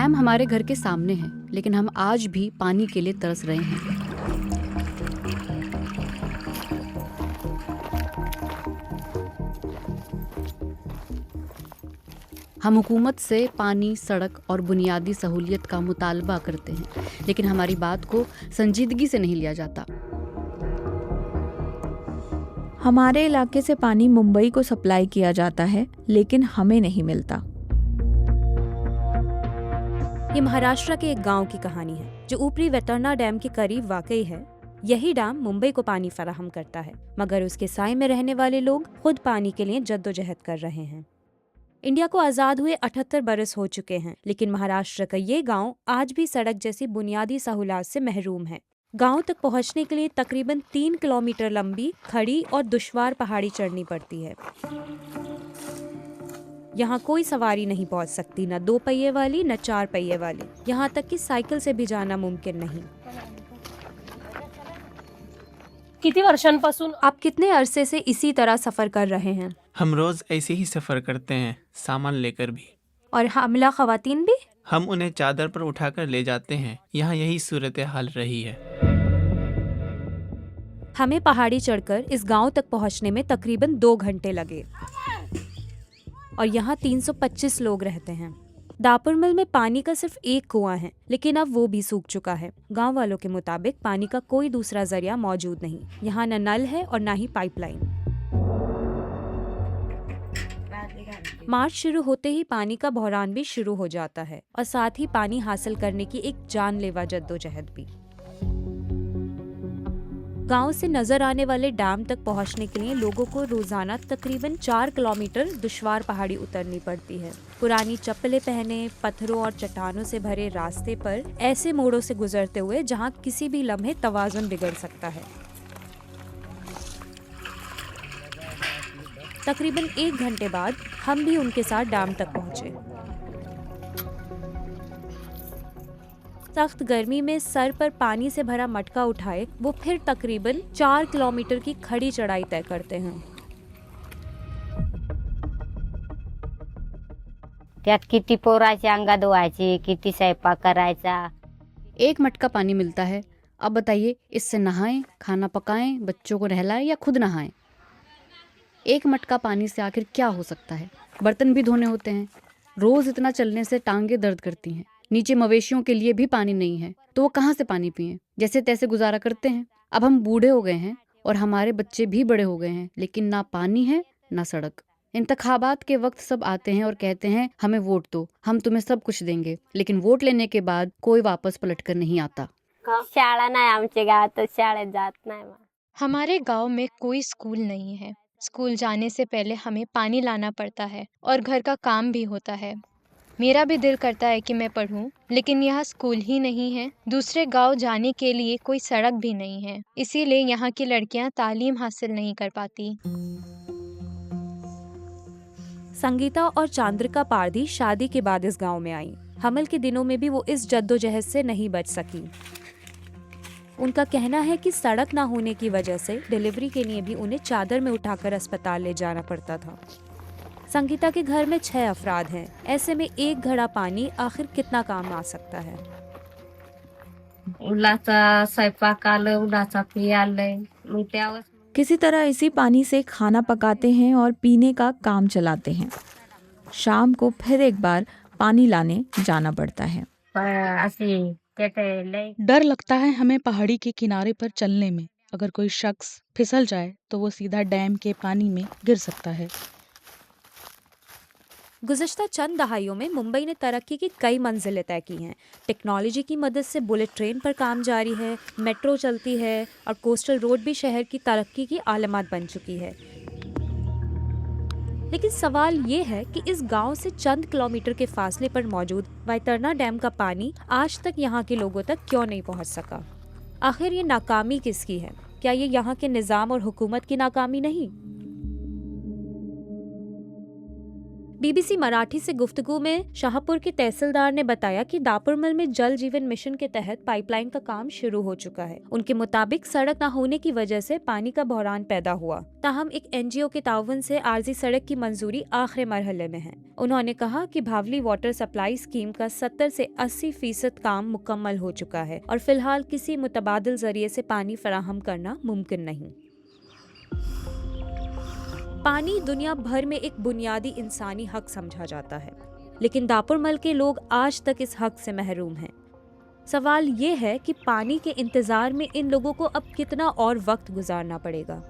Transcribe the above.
Dam हमारे घर के सामने है, लेकिन हम आज भी पानी के लिए तरस रहे हैं। हम हुकूमत से पानी, सड़क और बुनियादी सहूलियत का मुतालबा करते हैं, लेकिन हमारी बात को संजीदगी से नहीं लिया जाता। हमारे इलाके से पानी मुंबई को सप्लाई किया जाता है, लेकिन हमें नहीं मिलता। ये महाराष्ट्र के एक गांव की कहानी है जो ऊपरी वेतरना डैम के करीब वाकई है। यही डैम मुंबई को पानी फराहम करता है, मगर उसके साए में रहने वाले लोग खुद पानी के लिए जद्दोजहद कर रहे हैं। इंडिया को आज़ाद हुए 78 बरस हो चुके हैं, लेकिन महाराष्ट्र का ये गांव आज भी सड़क जैसी बुनियादी सहूलियत से महरूम है। गांव तक पहुंचने के लिए तकरीबन 3 किलोमीटर लंबी, खड़ी और दुश्वार पहाड़ी चढ़नी पड़ती है। यहाँ कोई सवारी नहीं पहुंच सकती, न 2 पहिए वाली न 4 पहिए वाली, यहाँ तक कि साइकिल से भी जाना मुमकिन नहीं। किती वर्षांपासून आप कितने अरसे से इसी तरह सफर कर रहे हैं? हम रोज ऐसे ही सफर करते हैं, सामान लेकर भी। और हामिला खवातीन भी? हम उन्हें चादर पर उठाकर ले जाते हैं। यहाँ यही सूरत हाल रही है। हमें पहाड़ी चढ़कर इस गांव तक पहुंचने में तकरीबन 2 घंटे लगे और यहाँ 325 लोग रहते हैं। दापुर मिल में पानी का सिर्फ एक कुआं है, लेकिन अब वो भी सूख चुका है। गांव वालों के मुताबिक पानी का कोई दूसरा जरिया मौजूद नहीं। यहाँ न नल है और न ही पाइपलाइन। मार्च शुरू होते ही पानी का बहरान भी शुरू हो जाता है और साथ ही पानी हासिल करने की एक जानलेवा जद्दोजहद भी। गांव से नजर आने वाले डैम तक पहुंचने के लिए लोगों को रोजाना तकरीबन 4 किलोमीटर दुश्वार पहाड़ी उतरनी पड़ती है। पुरानी चप्पलें पहने, पत्थरों और चट्टानों से भरे रास्ते पर ऐसे मोड़ों से गुजरते हुए जहां किसी भी लम्हे तवाज़ुन बिगड़ सकता है। तकरीबन 1 घंटे बाद हम भी उनके साथ डैम तक पहुंचे। सख्त गर्मी में सर पर पानी से भरा मटका उठाए वो फिर तकरीबन 4 किलोमीटर की खड़ी चढ़ाई तय करते हैं। त्यात किती पोराची अंगा धुवायची, किती स्वयंपाक करायचा। एक मटका पानी मिलता है। अब बताइए, इससे नहाएं, खाना पकाएं, बच्चों को नहलाएं या खुद नहाएं? एक मटका पानी से आखिर क्या हो सकता है? बर्तन भी धोने होते हैं। रोज इतना चलने से टांगे दर्द करती हैं। नीचे मवेशियों के लिए भी पानी नहीं है, तो वो कहाँ से पानी पिएं? जैसे तैसे गुजारा करते हैं। अब हम बूढ़े हो गए हैं और हमारे बच्चे भी बड़े हो गए हैं, लेकिन ना पानी है ना सड़क। इंतखाबात के वक्त सब आते हैं और कहते हैं हमें वोट दो, हम तुम्हें सब कुछ देंगे, लेकिन वोट लेने के बाद कोई वापस पलट कर नहीं आता। शाळा नाही आमच्या गावात, तर शाळेत जात नाही। हमारे गांव में कोई स्कूल नहीं है। स्कूल जाने से पहले हमें पानी लाना पड़ता है और घर का काम भी होता है। मेरा भी दिल करता है कि मैं पढूं, लेकिन यहाँ स्कूल ही नहीं है। दूसरे गांव जाने के लिए कोई सड़क भी नहीं है, इसीलिए यहाँ की लड़कियां तालीम हासिल नहीं कर पाती। संगीता और चांद्रिका पारधी शादी के बाद इस गांव में आई। हमल के दिनों में भी वो इस जद्दोजहद से नहीं बच सकी। उनका कहना है कि सड़क ना होने की वजह से डिलीवरी के लिए भी उन्हें चादर में उठाकर अस्पताल ले जाना पड़ता था। संगीता के घर में 6 अफराद हैं। ऐसे में एक घड़ा पानी आखिर कितना काम आ सकता है? उन्हाचा स्वयंपाक आलं, उन्हाचा पियालंय, मग त्यावर किसी तरह इसी पानी से खाना पकाते हैं और पीने का काम चलाते हैं। शाम को फिर एक बार पानी लाने जाना पड़ता है। अशी त्याचे लय डर लगता है हमें पहाड़ी के किनारे पर चलने में। अगर कोई शख्स फिसल जाए तो वो सीधा डैम के पानी में गिर सकता है। गुज़श्ता चंद दहाइयों में मुंबई ने तरक्की की कई मंजिलें तय की हैं। टेक्नोलॉजी की मदद से बुलेट ट्रेन पर काम जारी है, मेट्रो चलती है और कोस्टल रोड भी शहर की तरक्की की आलमात बन चुकी है। लेकिन सवाल ये है कि इस गांव से चंद किलोमीटर के फासले पर मौजूद वैतरना डैम का पानी आज तक यहाँ के लोगों तक क्यों नहीं पहुँच सका? आखिर ये नाकामी किसकी है? क्या ये यहाँ के निज़ाम और हुकूमत की नाकामी नहीं? बीबीसी मराठी से गुफ्तगू में शाहपुर के तहसीलदार ने बताया कि दापुरमल में जल जीवन मिशन के तहत पाइपलाइन का काम शुरू हो चुका है। उनके मुताबिक सड़क न होने की वजह से पानी का बहरान पैदा हुआ। ताहम एक एनजीओ के ताउन से आर्जी सड़क की मंजूरी आखिरी मरहले में है। उन्होंने कहा कि भावली वाटर सप्लाई स्कीम का 70 से 80% काम मुकम्मल हो चुका है और फिलहाल किसी मुतबादिल जरिए से पानी फराहम करना मुमकिन नहीं। पानी दुनिया भर में एक बुनियादी इंसानी हक समझा जाता है, लेकिन दापुरमल के लोग आज तक इस हक से महरूम हैं। सवाल ये है कि पानी के इंतजार में इन लोगों को अब कितना और वक्त गुजारना पड़ेगा।